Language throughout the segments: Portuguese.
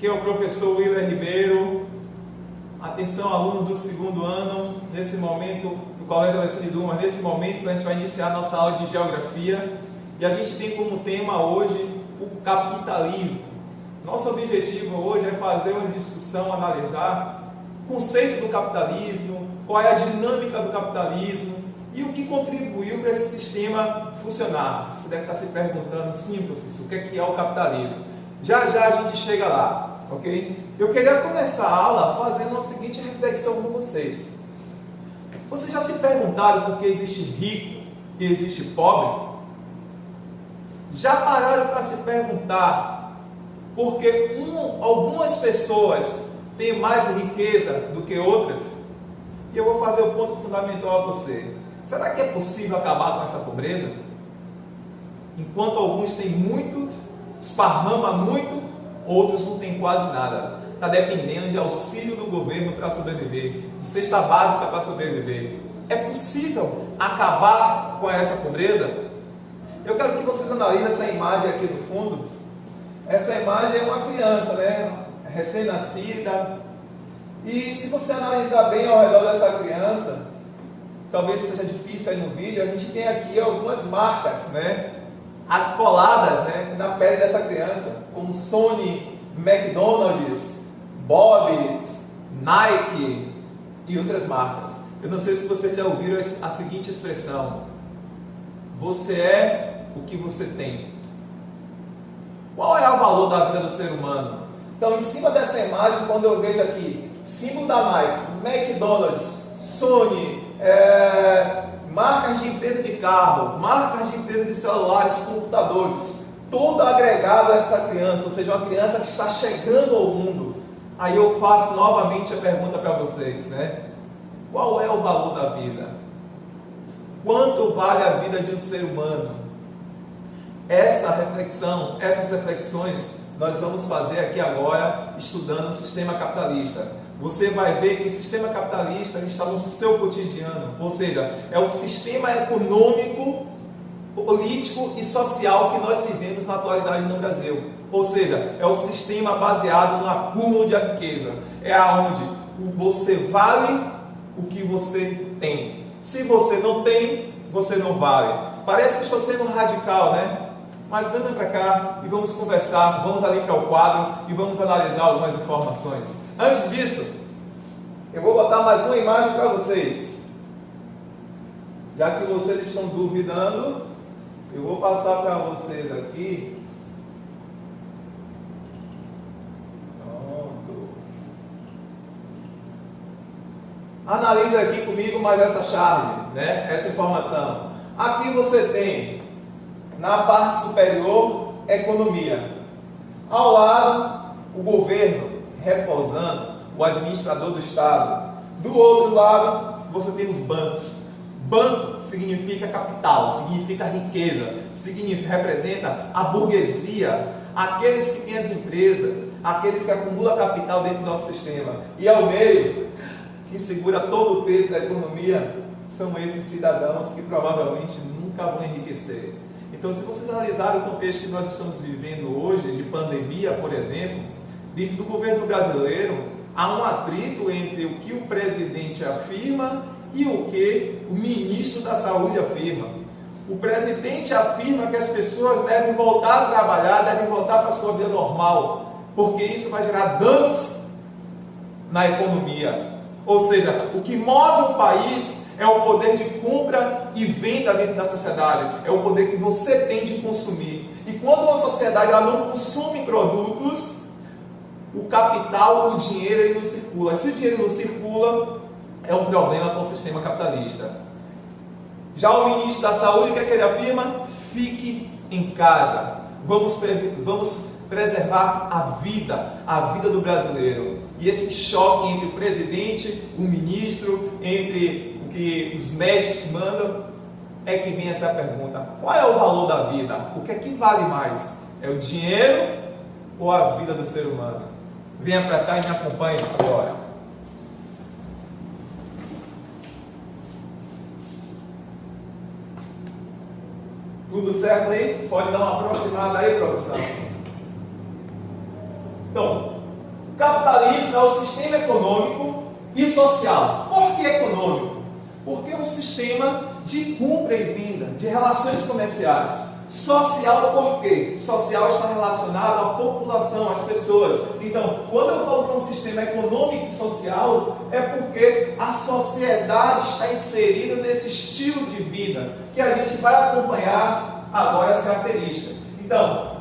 Aqui é o professor Willer Ribeiro. Atenção, aluno do segundo ano, nesse momento, do Colégio Alexandre Dumas, nesse momento a gente vai iniciar a nossa aula de Geografia e a gente tem como tema hoje o capitalismo. Nosso objetivo hoje é fazer uma discussão, analisar o conceito do capitalismo, qual é a dinâmica do capitalismo e o que contribuiu para esse sistema funcionar. Você deve estar se perguntando, sim, professor, o que é o capitalismo? Já já a gente chega lá, ok? Eu queria começar a aula fazendo a seguinte reflexão com vocês. Vocês já se perguntaram por que existe rico e existe pobre? Já pararam para se perguntar por que algumas pessoas têm mais riqueza do que outras? E eu vou fazer o ponto fundamental a você. Será que é possível acabar com essa pobreza? Enquanto alguns têm muito, esparrama muito, outros não têm quase nada. Está dependendo de auxílio do governo para sobreviver, de cesta básica para sobreviver. É possível acabar com essa pobreza? Eu quero que vocês analisem essa imagem aqui no fundo. Essa imagem é uma criança, né? Recém-nascida. E se você analisar bem ao redor dessa criança, talvez seja difícil aí no vídeo, a gente tem aqui algumas marcas, né? Coladas, né, na pele dessa criança, como Sony, McDonald's, Bob's, Nike e outras marcas. Eu não sei se vocês já ouviram a seguinte expressão: você é o que você tem. Qual é o valor da vida do ser humano? Então, em cima dessa imagem, quando eu vejo aqui símbolo da Nike, McDonald's, Sony, marcas de empresa de carro, marcas de empresa de celulares, computadores, tudo agregado a essa criança, ou seja, uma criança que está chegando ao mundo. Aí eu faço novamente a pergunta para vocês, né? Qual é o valor da vida? Quanto vale a vida de um ser humano? Essa reflexão, essas reflexões, nós vamos fazer aqui agora, estudando o sistema capitalista. Você vai ver que o sistema capitalista está no seu cotidiano, ou seja, é o sistema econômico, político e social que nós vivemos na atualidade no Brasil. Ou seja, é o sistema baseado no acúmulo de riqueza. É aonde você vale o que você tem. Se você não tem, você não vale. Parece que estou sendo radical, né? Mas venham para cá e vamos conversar, vamos ali para o quadro e vamos analisar algumas informações. Antes disso, eu vou botar mais uma imagem para vocês. Já que vocês estão duvidando, eu vou passar para vocês aqui. Pronto. Analise aqui comigo mais essa chave, né? Essa informação. Aqui você tem, na parte superior, economia. Ao lado, o governo repousando, o administrador do Estado. Do outro lado, você tem os bancos. Banco significa capital, significa riqueza, representa a burguesia, aqueles que têm as empresas, aqueles que acumulam capital dentro do nosso sistema. E ao meio, que segura todo o peso da economia, são esses cidadãos que provavelmente nunca vão enriquecer. Então, se vocês analisarem o contexto que nós estamos vivendo hoje, de pandemia, por exemplo, dentro do governo brasileiro, há um atrito entre o que o presidente afirma e o que o ministro da Saúde afirma. O presidente afirma que as pessoas devem voltar a trabalhar, devem voltar para a sua vida normal, porque isso vai gerar danos na economia. Ou seja, o que move um país é o poder de compra e venda dentro da sociedade, é o poder que você tem de consumir. E quando uma sociedade ela não consome produtos, o capital, o dinheiro, ele não circula. Se o dinheiro não circula, é um problema com o sistema capitalista. Já o ministro da Saúde, o que é que ele afirma? Fique em casa. Vamos preservar a vida do brasileiro. E esse choque entre o presidente, o ministro, entre o que os médicos mandam, é que vem essa pergunta: qual é o valor da vida? O que é que vale mais? É o dinheiro ou a vida do ser humano? Venha para cá e me acompanhe agora. Tudo certo aí? Pode dar uma aproximada aí, produção. Então, capitalismo é o sistema econômico e social. Por que econômico? Porque é um sistema de compra e venda, de relações comerciais. Social por quê? Social está relacionado à população, às pessoas. Então, quando eu falo que é um sistema econômico e social, é porque a sociedade está inserida nesse estilo de vida, que a gente vai acompanhar agora as características. Então,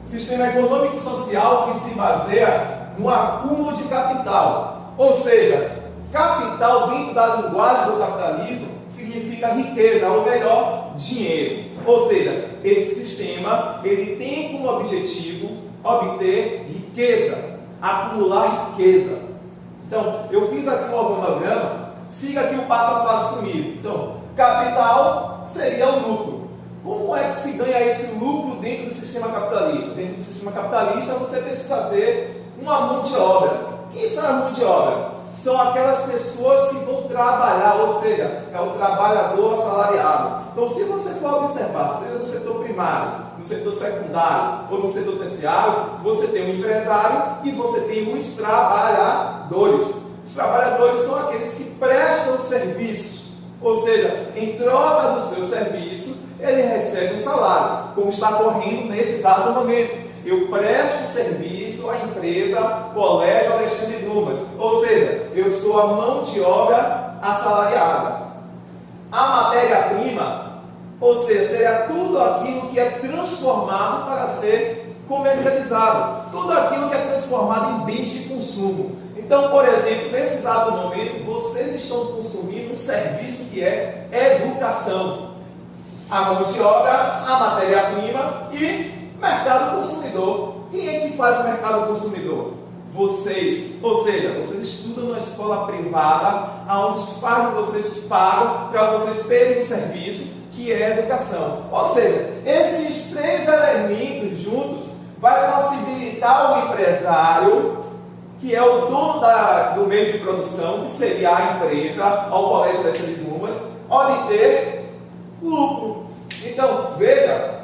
sistema econômico e social que se baseia no acúmulo de capital. Ou seja, capital dentro da linguagem do capitalismo significa riqueza, ou melhor, dinheiro. Ou seja, esse sistema ele tem como objetivo obter riqueza, acumular riqueza. Então, eu fiz aqui um organograma, siga aqui o passo a passo comigo. Então, capital seria o lucro. Como é que se ganha esse lucro dentro do sistema capitalista? Dentro do sistema capitalista você precisa ter uma mão de obra. Quem são as mãos de obra? São aquelas pessoas que vão trabalhar, ou seja, é o trabalhador assalariado. Então, se você for observar, seja no setor primário, no setor secundário ou no setor terciário, você tem um empresário e você tem os trabalhadores. Os trabalhadores são aqueles que prestam serviço, ou seja, em troca do seu serviço, ele recebe um salário, como está correndo nesse exato momento. Eu presto serviço à empresa Colégio Alexandre Dumas, ou seja, eu sou a mão de obra assalariada. A matéria-prima, ou seja, seria tudo aquilo que é transformado para ser comercializado, tudo aquilo que é transformado em bens de consumo. Então, por exemplo, nesse exato momento, vocês estão consumindo um serviço que é educação. A mão de obra, a matéria-prima e mercado consumidor. Quem é que faz o mercado consumidor? Vocês. Ou seja, vocês estudam numa escola privada, onde os pais de vocês pagam para vocês terem um serviço que é educação. Ou seja, esses três elementos juntos vai possibilitar o empresário, que é o dono do meio de produção, que seria a empresa, ao Colégio Alexandre Dumas, obter lucro. Então, veja,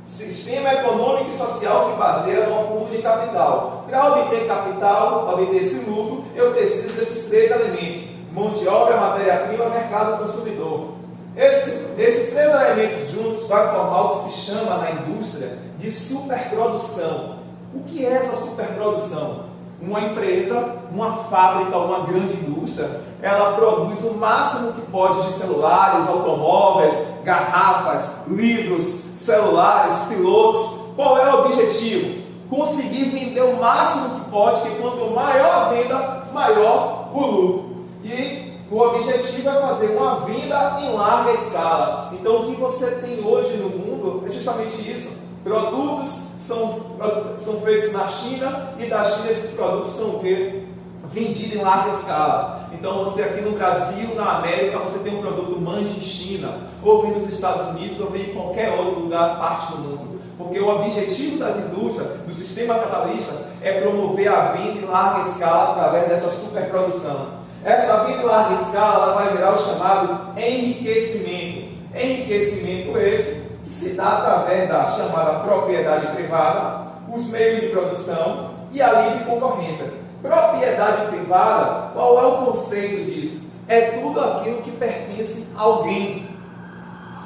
sistema econômico e social que baseia no acúmulo de capital. Para obter capital, obter esse lucro, eu preciso desses três elementos: mão de obra, matéria-prima, mercado consumidor. Esses três elementos juntos vai formar o que se chama na indústria de superprodução. O que é essa superprodução? Uma empresa, uma fábrica, uma grande indústria, ela produz o máximo que pode de celulares, automóveis, garrafas, livros, celulares, pilotos. Qual é o objetivo? Conseguir vender o máximo que pode, que quanto maior a venda, maior o lucro. E o objetivo é fazer uma venda em larga escala. Então, o que você tem hoje no mundo é justamente isso. Produtos são feitos na China, e da China esses produtos são o quê? Vendidos em larga escala. Então, você aqui no Brasil, na América, você tem um produto mande em China, ou vem nos Estados Unidos, ou vem em qualquer outro lugar, parte do mundo. Porque o objetivo das indústrias, do sistema capitalista, é promover a venda em larga escala através dessa superprodução. Essa venda em larga escala ela vai gerar o chamado enriquecimento. Enriquecimento esse que se dá através da chamada propriedade privada, os meios de produção e a livre concorrência. Propriedade privada, qual é o conceito disso? É tudo aquilo que pertence a alguém.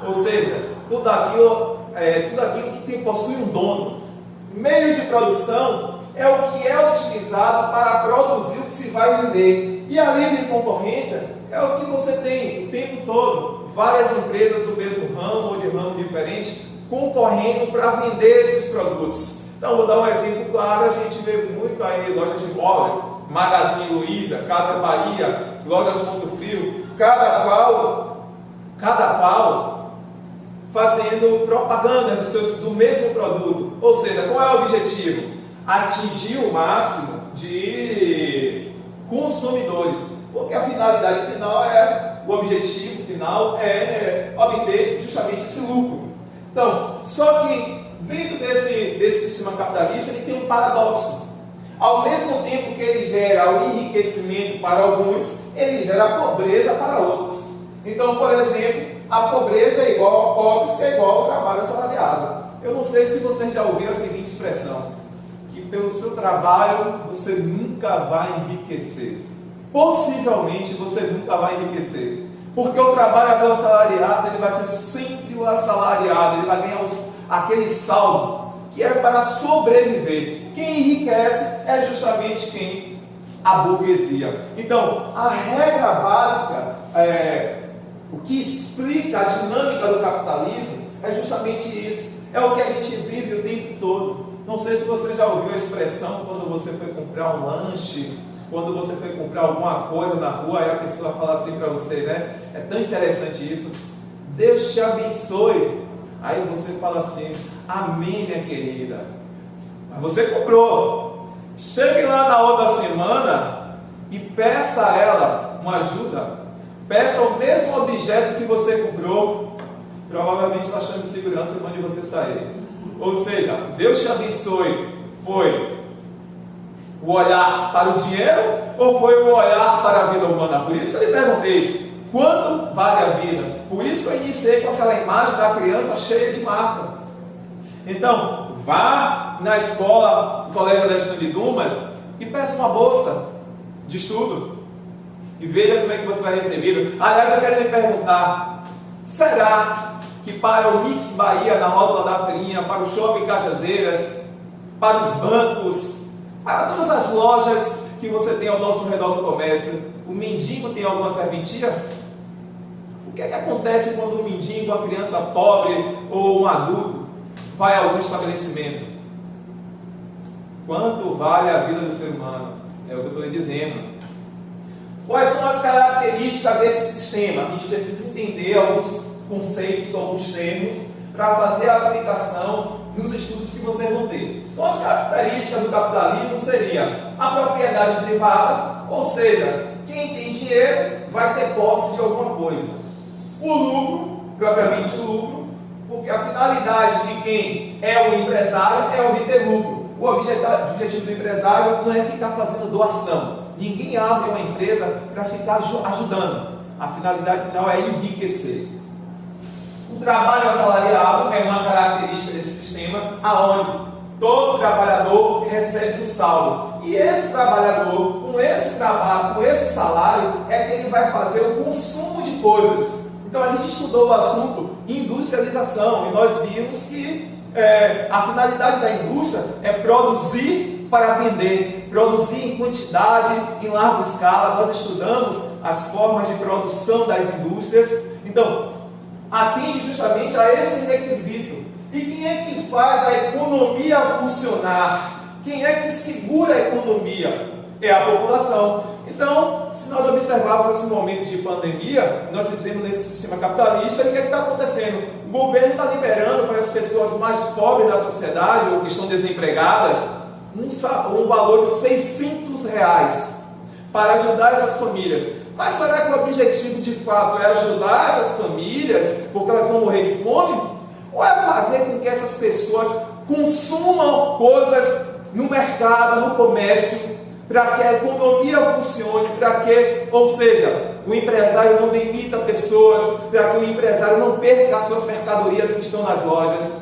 Ou seja, tudo aquilo que possui um dono. Meio de produção é o que é utilizado para produzir o que se vai vender. E a livre concorrência é o que você tem o tempo todo. Várias empresas do mesmo ramo ou de ramo diferente concorrendo para vender esses produtos. Então, vou dar um exemplo claro. A gente vê muito aí lojas de móveis, Magazine Luiza, Casa Bahia, Lojas Ponto Frio, cada qual fazendo propaganda do mesmo produto. Ou seja, qual é o objetivo? Atingir o máximo de consumidores. Porque a finalidade final o objetivo final é obter justamente esse lucro. Então, só que dentro desse sistema capitalista ele tem um paradoxo. Ao mesmo tempo que ele gera o enriquecimento para alguns, ele gera a pobreza para outros. Então, por exemplo, a pobreza é igual ao pobre, que é igual ao trabalho assalariado. Eu não sei se vocês já ouviram a seguinte expressão, que pelo seu trabalho você nunca vai enriquecer. Possivelmente você nunca vai enriquecer. Porque o trabalhador assalariado, ele vai ser sempre o assalariado, ele vai ganhar aquele saldo que é para sobreviver. Quem enriquece é justamente quem? A burguesia. Então, a regra básica, o que explica a dinâmica do capitalismo é justamente isso. É o que a gente vive o tempo todo. Não sei se você já ouviu a expressão quando você foi comprar um lanche, quando você foi comprar alguma coisa na rua, aí a pessoa fala assim para você, né? É tão interessante isso. Deus te abençoe. Aí você fala assim, amém, minha querida. Mas você comprou. Chegue lá na outra semana e peça a ela uma ajuda. Peça o mesmo objeto que você comprou. Provavelmente ela chama de segurança e mande você sair. Ou seja, Deus te abençoe. Foi o olhar para o dinheiro ou foi o olhar para a vida humana? Por isso que eu lhe perguntei, quanto vale a vida? Por isso que eu iniciei com aquela imagem da criança cheia de marca. Então, vá na escola, no Colégio Alexandre Dumas e peça uma bolsa de estudo e veja como é que você vai receber. Aliás, eu quero lhe perguntar, será que para o Mix Bahia, na rótula da feirinha, para o Shopping Cajazeiras, para os bancos, para todas as lojas que você tem ao nosso redor do comércio, o mendigo tem alguma serventia? O que é que acontece quando um mendigo, uma criança pobre ou um adulto vai a algum estabelecimento? Quanto vale a vida do ser humano? É o que eu estou lhe dizendo. Quais são as características desse sistema? A gente precisa entender alguns conceitos, alguns termos, para fazer a aplicação nos estudos que vocês vão ter. Então, as características do capitalismo seria a propriedade privada, ou seja, quem tem dinheiro vai ter posse de alguma coisa. O lucro, propriamente o lucro, porque a finalidade de quem é o empresário é obter lucro. O objetivo do empresário não é ficar fazendo doação. Ninguém abre uma empresa para ficar ajudando. A finalidade final é enriquecer. O trabalho assalariado é uma característica desse sistema, aonde todo trabalhador recebe o saldo. E esse trabalhador, com esse trabalho, com esse salário, é que ele vai fazer o consumo de coisas. Então a gente estudou o assunto industrialização e nós vimos que a finalidade da indústria é produzir para vender, produzir em quantidade, em larga escala. Nós estudamos as formas de produção das indústrias. Então, atende justamente a esse requisito. E quem é que faz a economia funcionar? Quem é que segura a economia? É a população. Então, se nós observarmos esse momento de pandemia, nós vivemos nesse sistema capitalista, e o que está acontecendo? O governo está liberando para as pessoas mais pobres da sociedade, ou que estão desempregadas, um valor de R$600 para ajudar essas famílias. Mas será que o objetivo de fato é ajudar essas famílias, porque elas vão morrer de fome? Ou é fazer com que essas pessoas consumam coisas no mercado, no comércio, para que a economia funcione, ou seja, o empresário não demita pessoas, para que o empresário não perca as suas mercadorias que estão nas lojas?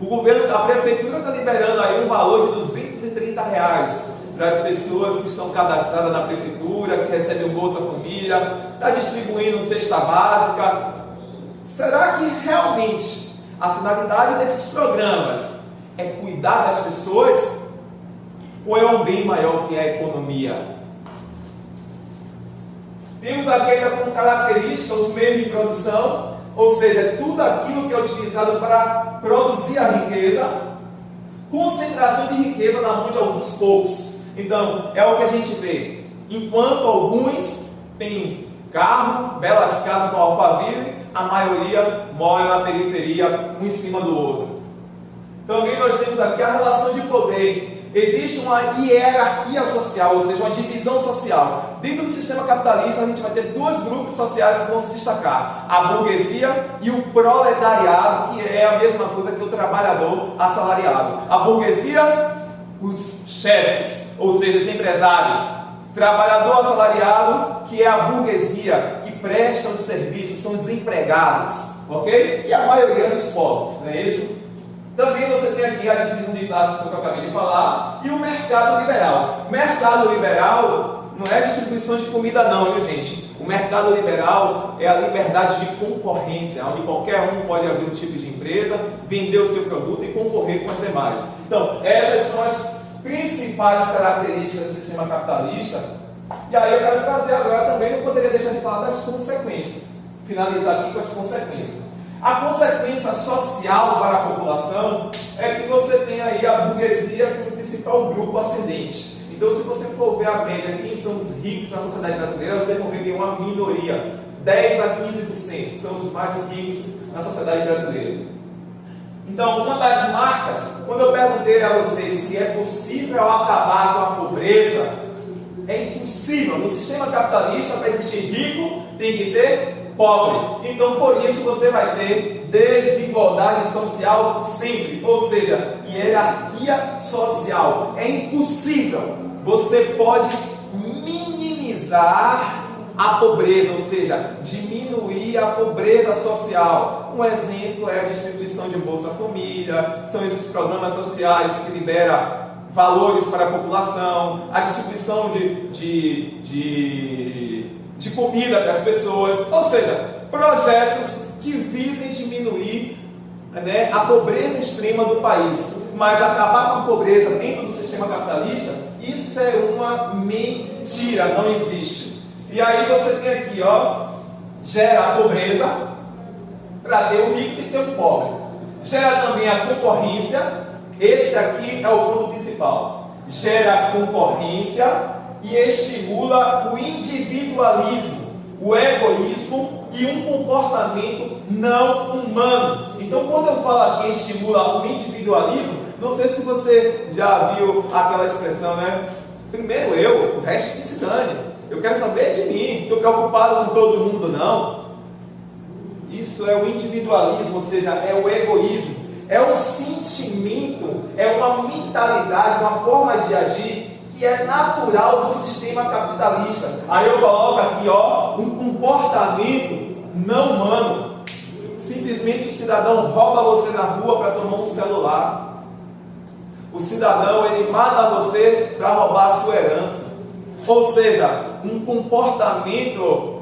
O governo, a prefeitura está liberando aí um valor de R$230 para as pessoas que estão cadastradas na prefeitura, que recebem o Bolsa Família, está distribuindo cesta básica. Será que realmente a finalidade desses programas é cuidar das pessoas? Ou é um bem maior que é a economia? Temos aqui ainda como característica os meios de produção, ou seja, tudo aquilo que é utilizado para produzir a riqueza, concentração de riqueza na mão de alguns poucos. Então, é o que a gente vê. Enquanto alguns têm carro, belas casas no Alphaville, a maioria mora na periferia, um em cima do outro. Também nós temos aqui a relação de poder. Existe uma hierarquia social, ou seja, uma divisão social. Dentro do sistema capitalista, a gente vai ter dois grupos sociais que vão se destacar: a burguesia e o proletariado, que é a mesma coisa que o trabalhador assalariado. A burguesia, os chefes, ou seja, os empresários. Trabalhador assalariado, que é a burguesia, que presta os serviços, são os empregados, ok? E a maioria dos pobres, não é isso? Também você tem aqui a divisão de classes que eu acabei de falar e o mercado liberal. O mercado liberal não é distribuição de comida não, viu gente? O mercado liberal é a liberdade de concorrência, onde qualquer um pode abrir um tipo de empresa, vender o seu produto e concorrer com as demais. Então, essas são as principais características do sistema capitalista. E aí eu quero trazer agora também, não poderia deixar de falar das consequências. Finalizar aqui com as consequências. A consequência social para a população é que você tem aí a burguesia como principal grupo ascendente. Então, se você for ver a média, quem são os ricos na sociedade brasileira, você vai ver que é uma minoria, 10 a 15% são os mais ricos na sociedade brasileira. Então, uma das marcas, quando eu perguntei a vocês se é possível acabar com a pobreza, é impossível. No sistema capitalista, para existir rico, tem que ter pobre. Então, por isso, você vai ter desigualdade social sempre, ou seja, hierarquia social. É impossível. Você pode minimizar a pobreza, ou seja, diminuir a pobreza social. Um exemplo é a distribuição de Bolsa Família, são esses programas sociais que liberam valores para a população, a distribuição de comida para as pessoas, ou seja, projetos que visem diminuir, né, a pobreza extrema do país. Mas acabar com a pobreza dentro do sistema capitalista, isso é uma mentira, não existe. E aí você tem aqui, ó, gera a pobreza para ter o rico e ter o pobre. Gera também a concorrência, esse aqui é o ponto principal. Gera concorrência e estimula o individualismo, o egoísmo e um comportamento não humano. Então, quando eu falo aqui estimula o individualismo, não sei se você já viu aquela expressão, né? Primeiro eu, o resto que se dane. Eu quero saber de mim, não estou preocupado com todo mundo, não. Isso é o individualismo, ou seja, é o egoísmo. É um sentimento, é uma mentalidade, uma forma de agir que é natural do sistema capitalista. Aí eu coloco aqui, ó, um comportamento não humano. Simplesmente o cidadão rouba você na rua para tomar um celular. O cidadão, ele mata você para roubar a sua herança. Ou seja, um comportamento,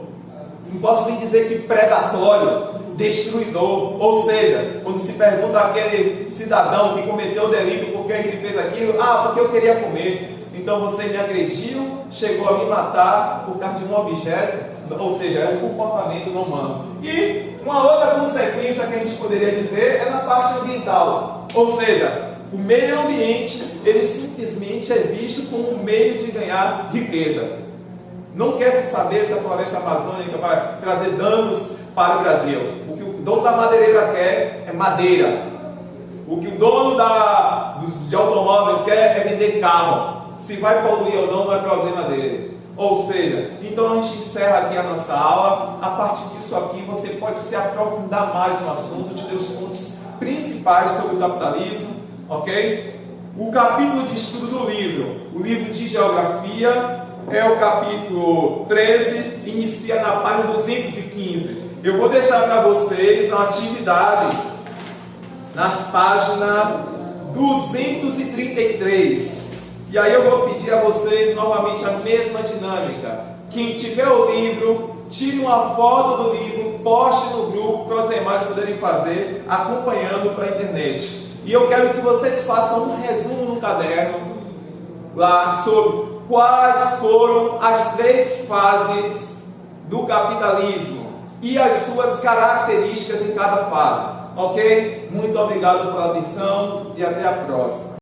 não posso nem dizer que predatório, destruidor. Ou seja, quando se pergunta àquele cidadão que cometeu o delito, por que ele fez aquilo? Ah, porque eu queria comer. Então você me agrediu, chegou a me matar por causa de um objeto, ou seja, é um comportamento não humano. E uma outra consequência que a gente poderia dizer é na parte ambiental. Ou seja, o meio ambiente, ele simplesmente é visto como um meio de ganhar riqueza. Não quer se saber se a floresta amazônica vai trazer danos para o Brasil. O que o dono da madeireira quer é madeira. O que o dono de automóveis quer é vender carro. Se vai poluir ou não é problema dele. Ou seja, então a gente encerra aqui a nossa aula. A partir disso aqui você pode se aprofundar mais no assunto, te dar os pontos principais sobre o capitalismo, ok? O capítulo de estudo do livro, o livro de geografia, é o capítulo 13, inicia na página 215. Eu vou deixar para vocês uma atividade nas páginas 233. E aí eu vou pedir a vocês novamente a mesma dinâmica. Quem tiver o livro, tire uma foto do livro, poste no grupo para os demais poderem fazer, acompanhando pela internet. E eu quero que vocês façam um resumo no caderno lá sobre quais foram as 3 fases do capitalismo e as suas características em cada fase. Ok? Muito obrigado pela atenção e até a próxima.